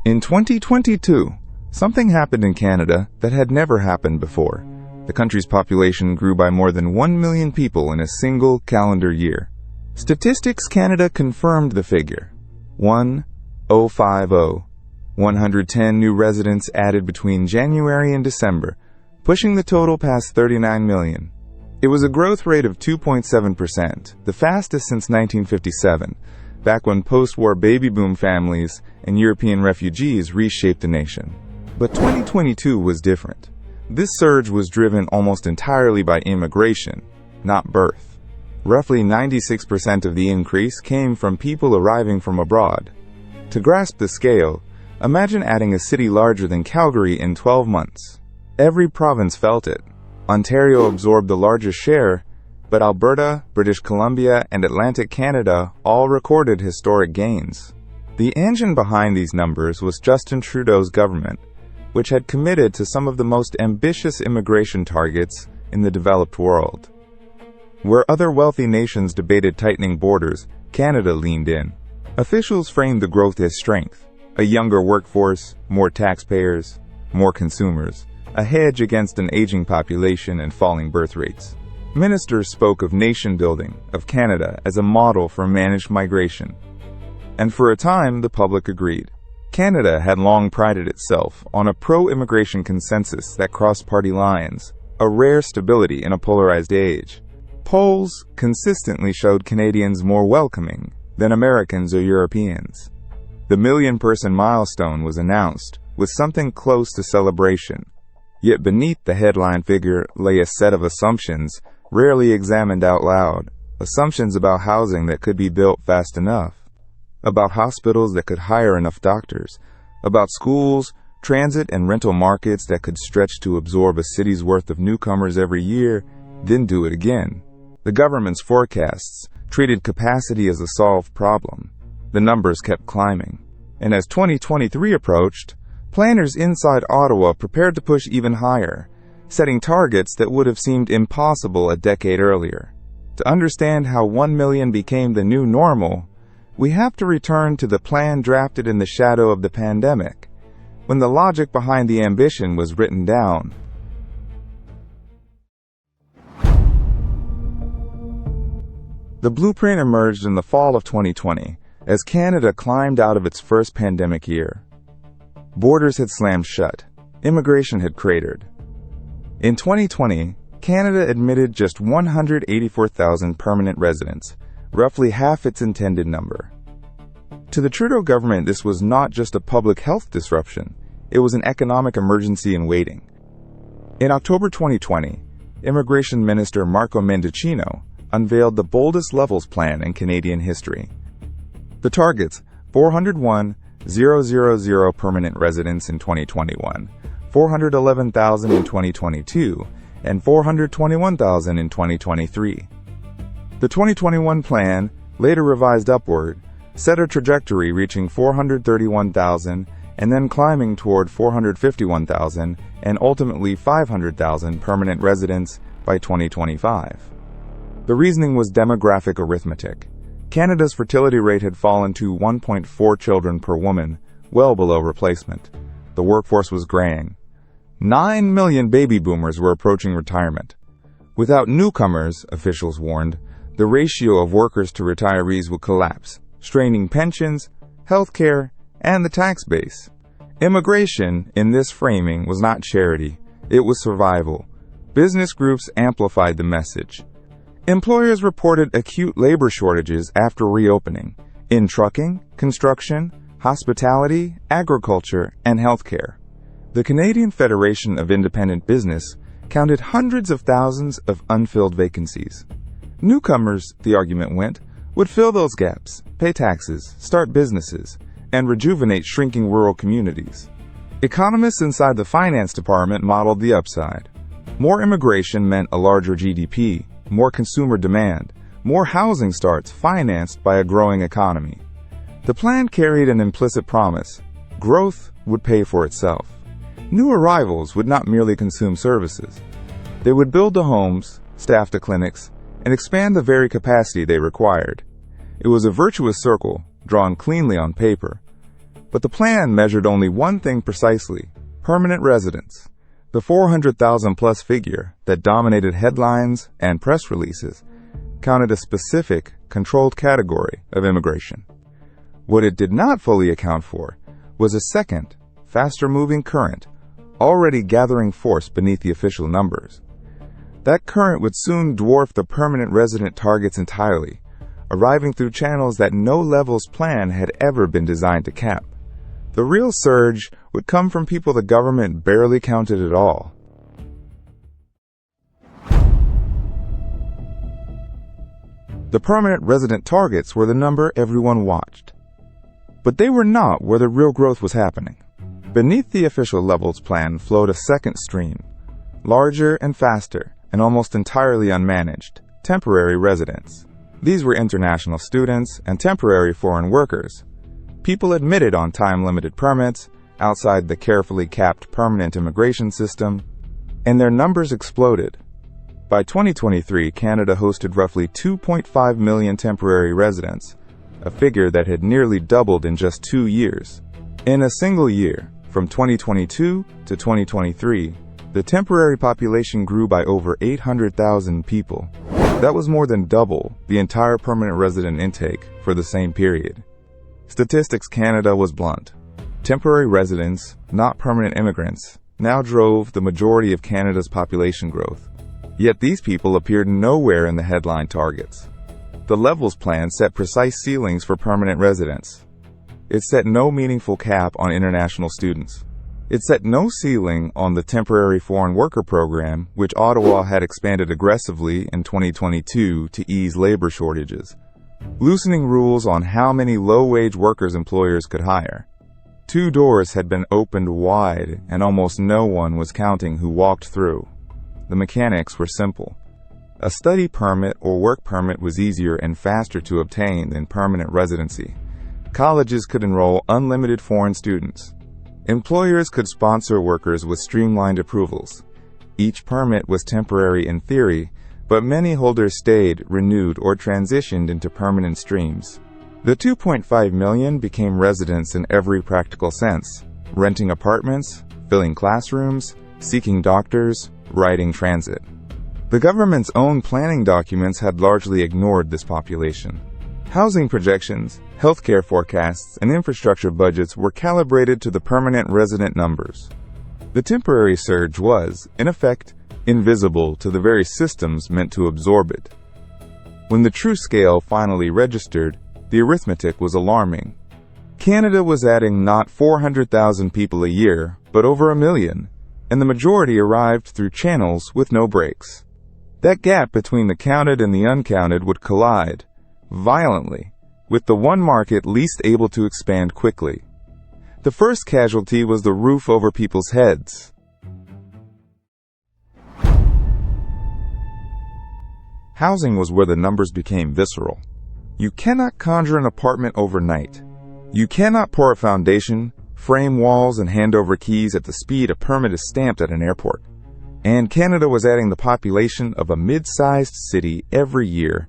In 2022, something happened in Canada that had never happened before. The country's population grew by more than 1 million people in a single calendar year. Statistics Canada confirmed the figure. 1,050. 110 new residents added between January and December, pushing the total past 39 million. It was a growth rate of 2.7%, the fastest since 1957, back when post-war baby boom families and European refugees reshaped the nation. But 2022 was different. This surge was driven almost entirely by immigration, not birth. Roughly 96% of the increase came from people arriving from abroad. To grasp the scale, imagine adding a city larger than Calgary in 12 months. Every province felt it. Ontario absorbed the largest share, but Alberta, British Columbia, and Atlantic Canada all recorded historic gains. The engine behind these numbers was Justin Trudeau's government, which had committed to some of the most ambitious immigration targets in the developed world. Where other wealthy nations debated tightening borders, Canada leaned in. Officials framed the growth as strength: a younger workforce, more taxpayers, more consumers, a hedge against an aging population and falling birth rates. Ministers spoke of nation building, of Canada as a model for managed migration. And for a time, the public agreed. Canada had long prided itself on a pro-immigration consensus that crossed party lines, a rare stability in a polarized age. Polls consistently showed Canadians more welcoming than Americans or Europeans. The million-person milestone was announced with something close to celebration. Yet beneath the headline figure lay a set of assumptions rarely examined out loud. Assumptions about housing that could be built fast enough, about hospitals that could hire enough doctors, about schools, transit, and rental markets that could stretch to absorb a city's worth of newcomers every year, then do it again. The government's forecasts treated capacity as a solved problem. The numbers kept climbing. And as 2023 approached, planners inside Ottawa prepared to push even higher, setting targets that would have seemed impossible a decade earlier. To understand how 1 million became the new normal, we have to return to the plan drafted in the shadow of the pandemic, when the logic behind the ambition was written down. The blueprint emerged in the fall of 2020, as Canada climbed out of its first pandemic year. Borders had slammed shut. Immigration had cratered. In 2020, Canada admitted just 184,000 permanent residents, roughly half its intended number. To the Trudeau government, this was not just a public health disruption, it was an economic emergency in waiting. In October 2020, Immigration Minister Marco Mendicino unveiled the boldest levels plan in Canadian history. The targets: 401,000 permanent residents in 2021, 411,000 in 2022, and 421,000 in 2023. The 2021 plan, later revised upward, set a trajectory reaching 431,000 and then climbing toward 451,000 and ultimately 500,000 permanent residents by 2025. The reasoning was demographic arithmetic. Canada's fertility rate had fallen to 1.4 children per woman, well below replacement. The workforce was graying. 9 million baby boomers were approaching retirement. Without newcomers, officials warned, the ratio of workers to retirees would collapse, straining pensions, health care, and the tax base. Immigration, in this framing, was not charity. It was survival. Business groups amplified the message. Employers reported acute labor shortages after reopening, in trucking, construction, hospitality, agriculture, and healthcare. The Canadian Federation of Independent Business counted hundreds of thousands of unfilled vacancies. Newcomers, the argument went, would fill those gaps, pay taxes, start businesses, and rejuvenate shrinking rural communities. Economists inside the finance department modeled the upside. More immigration meant a larger GDP, more consumer demand, more housing starts financed by a growing economy. The plan carried an implicit promise: growth would pay for itself. New arrivals would not merely consume services. They would build the homes, staff the clinics, and expand the very capacity they required. It was a virtuous circle, drawn cleanly on paper. But the plan measured only one thing precisely: permanent residence. The 400,000-plus figure that dominated headlines and press releases counted a specific, controlled category of immigration. What it did not fully account for was a second, faster-moving current already gathering force beneath the official numbers. That current would soon dwarf the permanent resident targets entirely, arriving through channels that no levels plan had ever been designed to cap. The real surge would come from people the government barely counted at all. The permanent resident targets were the number everyone watched. But they were not where the real growth was happening. Beneath the official levels plan flowed a second stream, larger and faster, and almost entirely unmanaged: temporary residents. These were international students and temporary foreign workers, people admitted on time-limited permits outside the carefully capped permanent immigration system, and their numbers exploded. By 2023, Canada hosted roughly 2.5 million temporary residents, a figure that had nearly doubled in just 2 years. In a single year, from 2022 to 2023, the temporary population grew by over 800,000 people. That was more than double the entire permanent resident intake for the same period. Statistics Canada was blunt. Temporary residents, not permanent immigrants, now drove the majority of Canada's population growth. Yet these people appeared nowhere in the headline targets. The Levels Plan set precise ceilings for permanent residents. It set no meaningful cap on international students. It set no ceiling on the temporary foreign worker program, which Ottawa had expanded aggressively in 2022 to ease labor shortages, loosening rules on how many low-wage workers employers could hire. 2 doors had been opened wide, and almost no one was counting who walked through. The mechanics were simple. A study permit or work permit was easier and faster to obtain than permanent residency. Colleges could enroll unlimited foreign students. Employers could sponsor workers with streamlined approvals. Each permit was temporary in theory, but many holders stayed, renewed, or transitioned into permanent streams. The 2.5 million became residents in every practical sense: renting apartments, filling classrooms, seeking doctors, riding transit. The government's own planning documents had largely ignored this population. Housing projections, healthcare forecasts, and infrastructure budgets were calibrated to the permanent resident numbers. The temporary surge was, in effect, invisible to the very systems meant to absorb it. When the true scale finally registered, the arithmetic was alarming. Canada was adding not 400,000 people a year, but over 1 million, and the majority arrived through channels with no brakes. That gap between the counted and the uncounted would collide, violently, with the one market least able to expand quickly. The first casualty was the roof over people's heads. Housing was where the numbers became visceral. You cannot conjure an apartment overnight. You cannot pour a foundation, frame walls, and hand over keys at the speed a permit is stamped at an airport. And Canada was adding the population of a mid-sized city every year,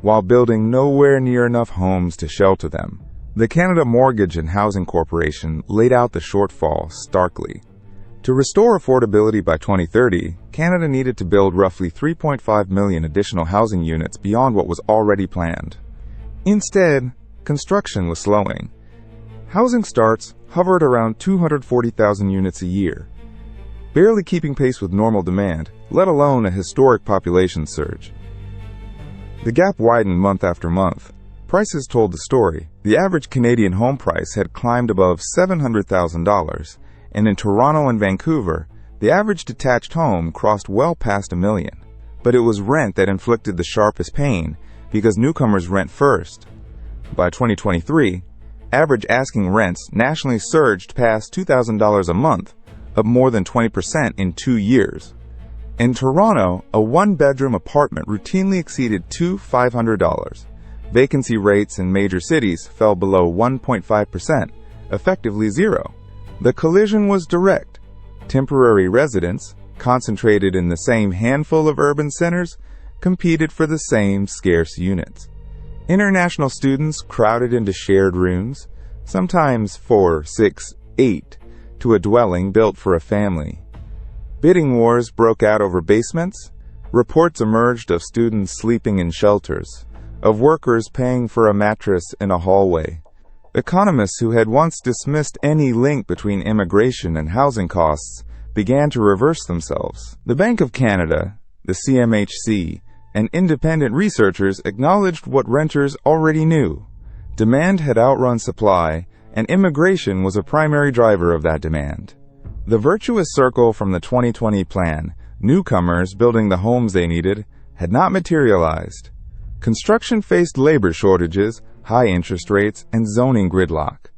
while building nowhere near enough homes to shelter them. The Canada Mortgage and Housing Corporation laid out the shortfall starkly. To restore affordability by 2030, Canada needed to build roughly 3.5 million additional housing units beyond what was already planned. Instead, construction was slowing. Housing starts hovered around 240,000 units a year, barely keeping pace with normal demand, let alone a historic population surge. The gap widened month after month. Prices told the story. The average Canadian home price had climbed above $700,000, and in Toronto and Vancouver, the average detached home crossed well past $1 million. But it was rent that inflicted the sharpest pain, because newcomers rent first. By 2023, average asking rents nationally surged past $2,000 a month, up more than 20% in 2 years. In Toronto, a one-bedroom apartment routinely exceeded $2,500. Vacancy rates in major cities fell below 1.5%, effectively zero. The collision was direct. Temporary residents, concentrated in the same handful of urban centers, competed for the same scarce units. International students crowded into shared rooms. sometimes 4, 6, 8, to a dwelling built for a family. Bidding wars broke out over basements. Reports emerged of students sleeping in shelters, of workers paying for a mattress in a hallway. Economists who had once dismissed any link between immigration and housing costs began to reverse themselves. The Bank of Canada, the CMHC, and independent researchers acknowledged what renters already knew. Demand had outrun supply, and immigration was a primary driver of that demand. The virtuous circle from the 2020 plan, newcomers building the homes they needed, had not materialized. Construction faced labor shortages, high interest rates, and zoning gridlock.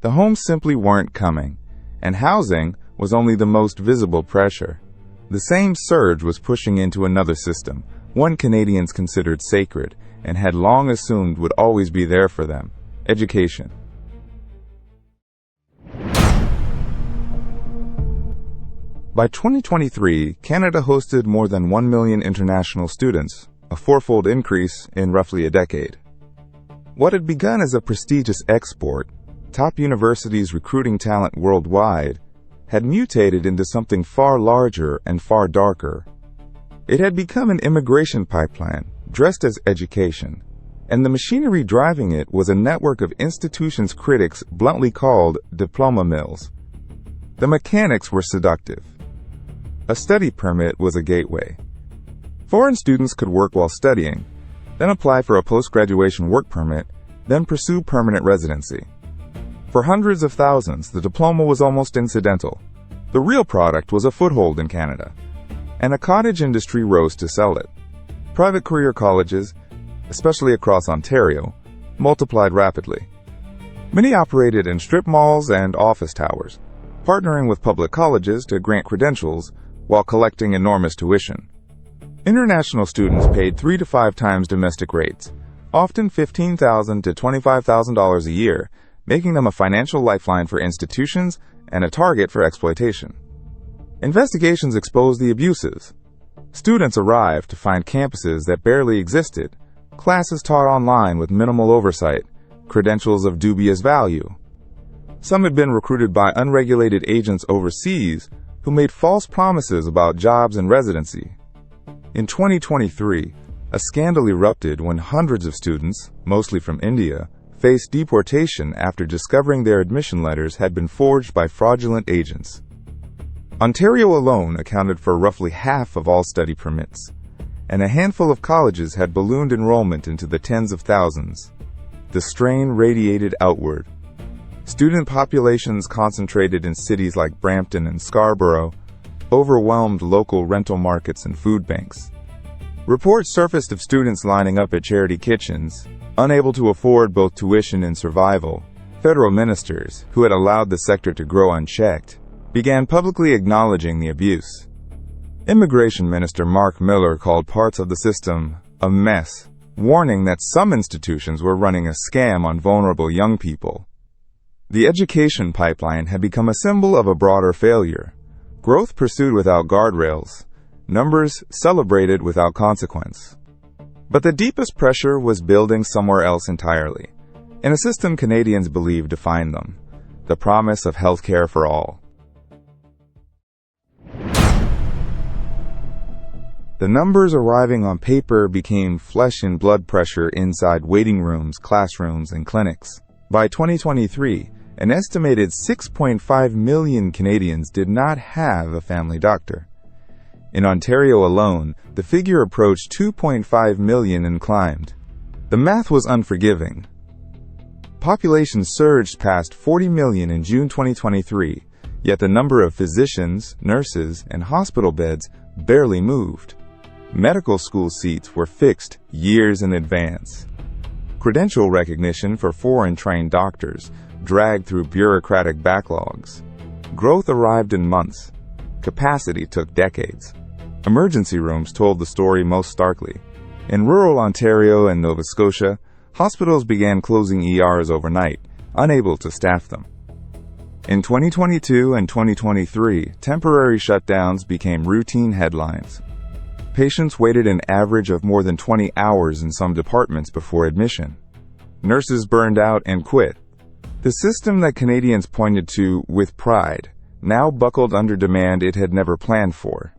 The homes simply weren't coming, and housing was only the most visible pressure. The same surge was pushing into another system, one Canadians considered sacred and had long assumed would always be there for them: education. By 2023, Canada hosted more than 1 million international students, a fourfold increase in roughly a decade. What had begun as a prestigious export, top universities recruiting talent worldwide, had mutated into something far larger and far darker. It had become an immigration pipeline, dressed as education, and the machinery driving it was a network of institutions critics bluntly called diploma mills. The mechanics were seductive. A study permit was a gateway. Foreign students could work while studying, then apply for a post-graduation work permit, then pursue permanent residency. For hundreds of thousands, the diploma was almost incidental. The real product was a foothold in Canada, and a cottage industry rose to sell it. Private career colleges, especially across Ontario, multiplied rapidly. Many operated in strip malls and office towers, partnering with public colleges to grant credentials while collecting enormous tuition. International students paid 3 to 5 times domestic rates, often $15,000 to $25,000 a year, making them a financial lifeline for institutions and a target for exploitation. Investigations exposed the abuses. Students arrived to find campuses that barely existed, classes taught online with minimal oversight, credentials of dubious value. Some had been recruited by unregulated agents overseas who made false promises about jobs and residency. In 2023, a scandal erupted when hundreds of students, mostly from India, faced deportation after discovering their admission letters had been forged by fraudulent agents. Ontario alone accounted for roughly half of all study permits, and a handful of colleges had ballooned enrollment into the tens of thousands. The strain radiated outward. Student populations concentrated in cities like Brampton and Scarborough overwhelmed local rental markets and food banks. Reports surfaced of students lining up at charity kitchens, unable to afford both tuition and survival. Federal ministers, who had allowed the sector to grow unchecked, began publicly acknowledging the abuse. Immigration Minister Mark Miller called parts of the system a mess, warning that some institutions were running a scam on vulnerable young people. The education pipeline had become a symbol of a broader failure. Growth pursued without guardrails, numbers celebrated without consequence. But the deepest pressure was building somewhere else entirely, in a system Canadians believed defined them: the promise of health care for all. The numbers arriving on paper became flesh and blood pressure inside waiting rooms, classrooms, and clinics. By 2023, an estimated 6.5 million Canadians did not have a family doctor. In Ontario alone, the figure approached 2.5 million and climbed. The math was unforgiving. Population surged past 40 million in June 2023, yet the number of physicians, nurses, and hospital beds barely moved. Medical school seats were fixed years in advance. Credential recognition for foreign-trained doctors dragged through bureaucratic backlogs. Growth arrived in months. Capacity took decades. Emergency rooms told the story most starkly. In rural Ontario and Nova Scotia, hospitals began closing ERs overnight, unable to staff them. In 2022 and 2023, temporary shutdowns became routine headlines. Patients waited an average of more than 20 hours in some departments before admission. Nurses burned out and quit. The system that Canadians pointed to with pride now buckled under demand it had never planned for.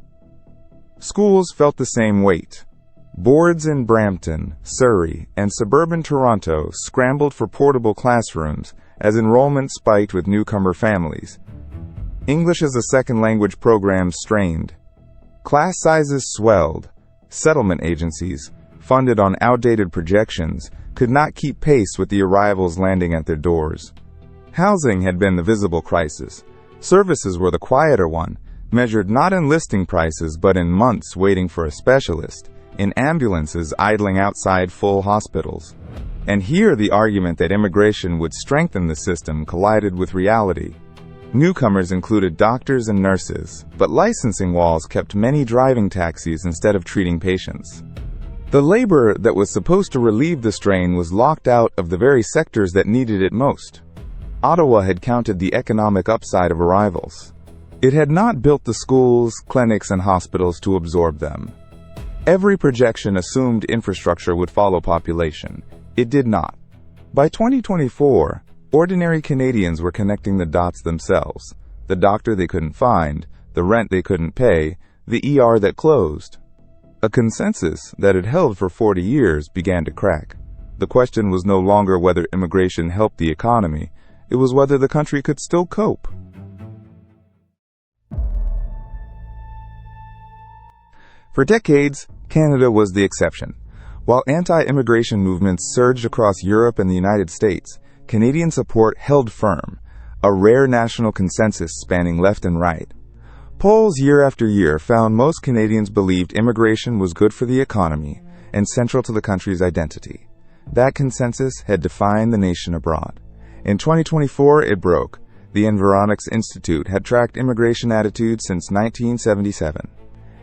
Schools felt the same weight. Boards in Brampton, Surrey, and suburban Toronto scrambled for portable classrooms as enrollment spiked with newcomer families. English as a second language programs strained. Class sizes swelled. Settlement agencies, funded on outdated projections, could not keep pace with the arrivals landing at their doors. Housing had been the visible crisis. Services were the quieter one, measured not in listing prices but in months waiting for a specialist, in ambulances idling outside full hospitals. And here the argument that immigration would strengthen the system collided with reality. Newcomers included doctors and nurses, but licensing walls kept many driving taxis instead of treating patients. The labor that was supposed to relieve the strain was locked out of the very sectors that needed it most. Ottawa had counted the economic upside of arrivals. It had not built the schools, clinics, and hospitals to absorb them. Every projection assumed infrastructure would follow population. It did not. By 2024, ordinary Canadians were connecting the dots themselves. The doctor they couldn't find, the rent they couldn't pay, the ER that closed. A consensus that had held for 40 years began to crack. The question was no longer whether immigration helped the economy, it was whether the country could still cope. For decades, Canada was the exception. While anti-immigration movements surged across Europe and the United States, Canadian support held firm, a rare national consensus spanning left and right. Polls year after year found most Canadians believed immigration was good for the economy and central to the country's identity. That consensus had defined the nation abroad. In 2024, it broke. The Environics Institute had tracked immigration attitudes since 1977.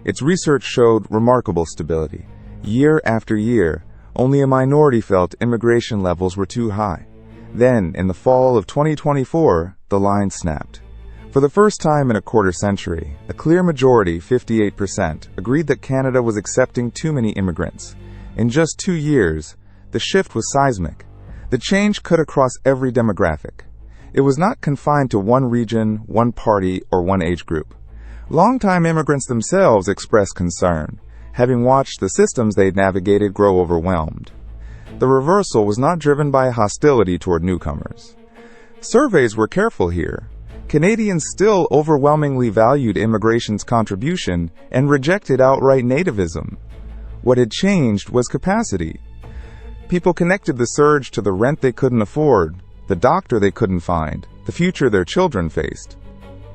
Its research showed remarkable stability. Year after year, only a minority felt immigration levels were too high. Then, in the fall of 2024, the line snapped. For the first time in a quarter century, a clear majority, 58%, agreed that Canada was accepting too many immigrants. In just 2 years, the shift was seismic. The change cut across every demographic. It was not confined to one region, one party, or one age group. Longtime immigrants themselves expressed concern, having watched the systems they'd navigated grow overwhelmed. The reversal was not driven by hostility toward newcomers. Surveys were careful here. Canadians still overwhelmingly valued immigration's contribution and rejected outright nativism. What had changed was capacity. People connected the surge to the rent they couldn't afford, the doctor they couldn't find, the future their children faced.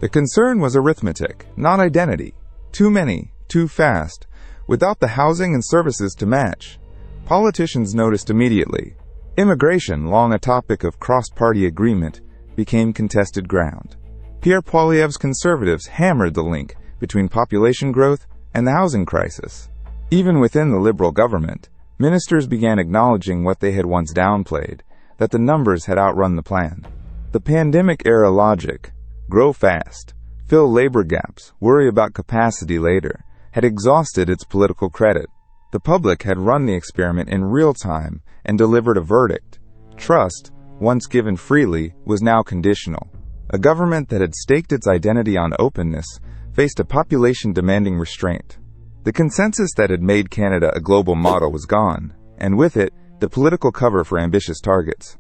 The concern was arithmetic, not identity. Too many, too fast, without the housing and services to match. Politicians noticed immediately. Immigration, long a topic of cross-party agreement, became contested ground. Pierre Poilievre's Conservatives hammered the link between population growth and the housing crisis. Even within the Liberal government, ministers began acknowledging what they had once downplayed, that the numbers had outrun the plan. The pandemic-era logic, grow fast, fill labor gaps, worry about capacity later, had exhausted its political credit. The public had run the experiment in real time and delivered a verdict. Trust, once given freely, was now conditional. A government that had staked its identity on openness faced a population demanding restraint. The consensus that had made Canada a global model was gone, and with it, the political cover for ambitious targets.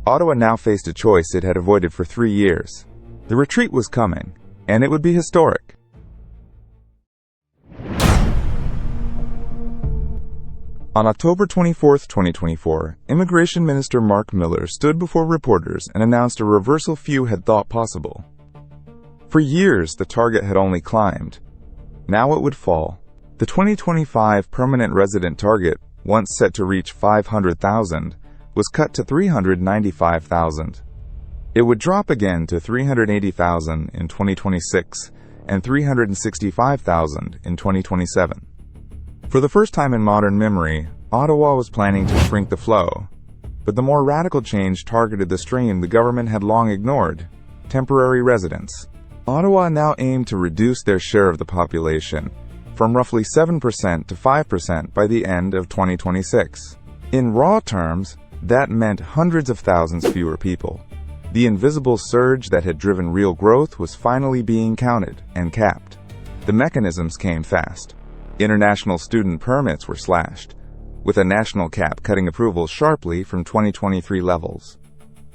Ottawa now faced a choice it had avoided for 3 years. The retreat was coming, and it would be historic. On October 24, 2024, Immigration Minister Mark Miller stood before reporters and announced a reversal few had thought possible. For years, the target had only climbed. Now it would fall. The 2025 permanent resident target, once set to reach 500,000, was cut to 395,000. It would drop again to 380,000 in 2026 and 365,000 in 2027. For the first time in modern memory, Ottawa was planning to shrink the flow. But the more radical change targeted the stream the government had long ignored: temporary residents. Ottawa now aimed to reduce their share of the population from roughly 7% to 5% by the end of 2026. In raw terms, that meant hundreds of thousands fewer people. The invisible surge that had driven real growth was finally being counted and capped. The mechanisms came fast. International student permits were slashed, with a national cap cutting approvals sharply from 2023 levels.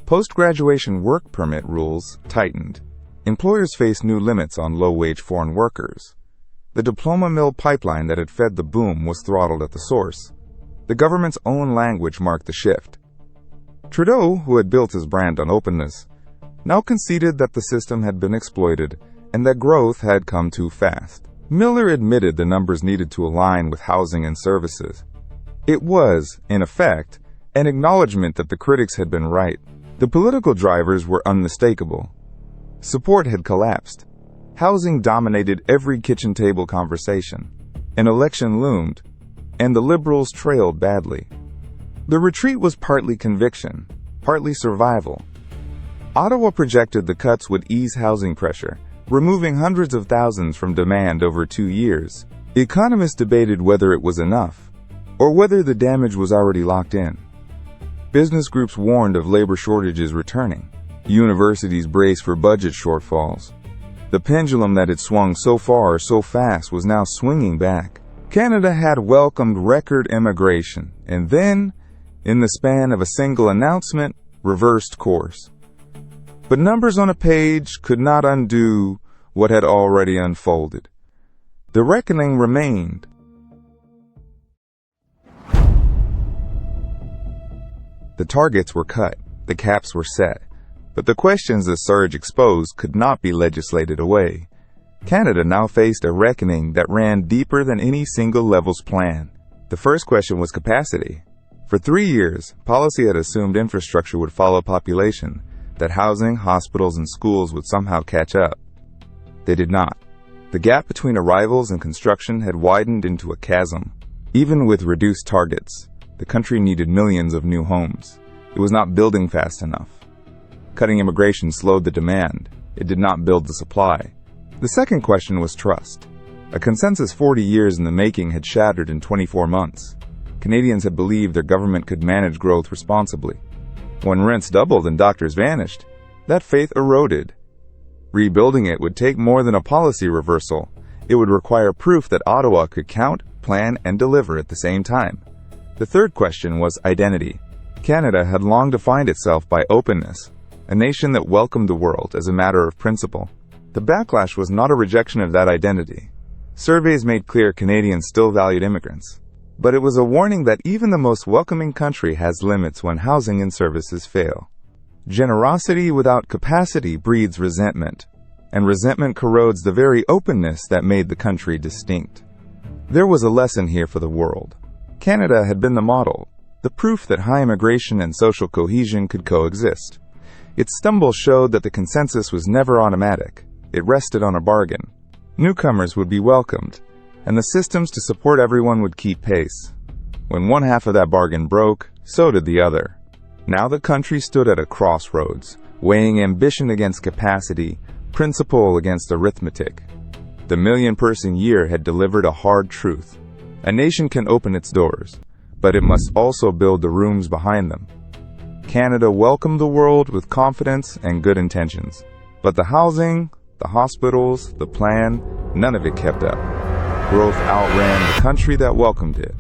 Post-graduation work permit rules tightened. Employers faced new limits on low-wage foreign workers. The diploma mill pipeline that had fed the boom was throttled at the source. The government's own language marked the shift. Trudeau, who had built his brand on openness, now conceded that the system had been exploited and that growth had come too fast. Miller admitted the numbers needed to align with housing and services. It was, in effect, an acknowledgement that the critics had been right. The political drivers were unmistakable. Support had collapsed. Housing dominated every kitchen table conversation. An election loomed, and the Liberals trailed badly. The retreat was partly conviction, partly survival. Ottawa projected the cuts would ease housing pressure, removing hundreds of thousands from demand over 2 years. Economists debated whether it was enough, or whether the damage was already locked in. Business groups warned of labor shortages returning. Universities braced for budget shortfalls. The pendulum that had swung so far so fast was now swinging back. Canada had welcomed record immigration, and then, in the span of a single announcement, reversed course. But numbers on a page could not undo what had already unfolded. The reckoning remained. The targets were cut, the caps were set, but the questions the surge exposed could not be legislated away. Canada now faced a reckoning that ran deeper than any single level's plan. The first question was capacity. For 3 years, policy had assumed infrastructure would follow population, that housing, hospitals, and schools would somehow catch up. They did not. The gap between arrivals and construction had widened into a chasm. Even with reduced targets, the country needed millions of new homes. It was not building fast enough. Cutting immigration slowed the demand. It did not build the supply. The second question was trust. A consensus 40 years in the making had shattered in 24 months. Canadians had believed their government could manage growth responsibly. When rents doubled and doctors vanished, that faith eroded. Rebuilding it would take more than a policy reversal. It would require proof that Ottawa could count, plan, and deliver at the same time. The third question was identity. Canada had long defined itself by openness, a nation that welcomed the world as a matter of principle. The backlash was not a rejection of that identity. Surveys made clear Canadians still valued immigrants. But it was a warning that even the most welcoming country has limits when housing and services fail. Generosity without capacity breeds resentment, and resentment corrodes the very openness that made the country distinct. There was a lesson here for the world. Canada had been the model, the proof that high immigration and social cohesion could coexist. Its stumble showed that the consensus was never automatic. It rested on a bargain. Newcomers would be welcomed, and the systems to support everyone would keep pace. When one half of that bargain broke, so did the other. Now the country stood at a crossroads, weighing ambition against capacity, principle against arithmetic. The million-person year had delivered a hard truth. A nation can open its doors, but it must also build the rooms behind them. Canada welcomed the world with confidence and good intentions. But the housing, the hospitals, the plan, none of it kept up. Growth outran the country that welcomed it.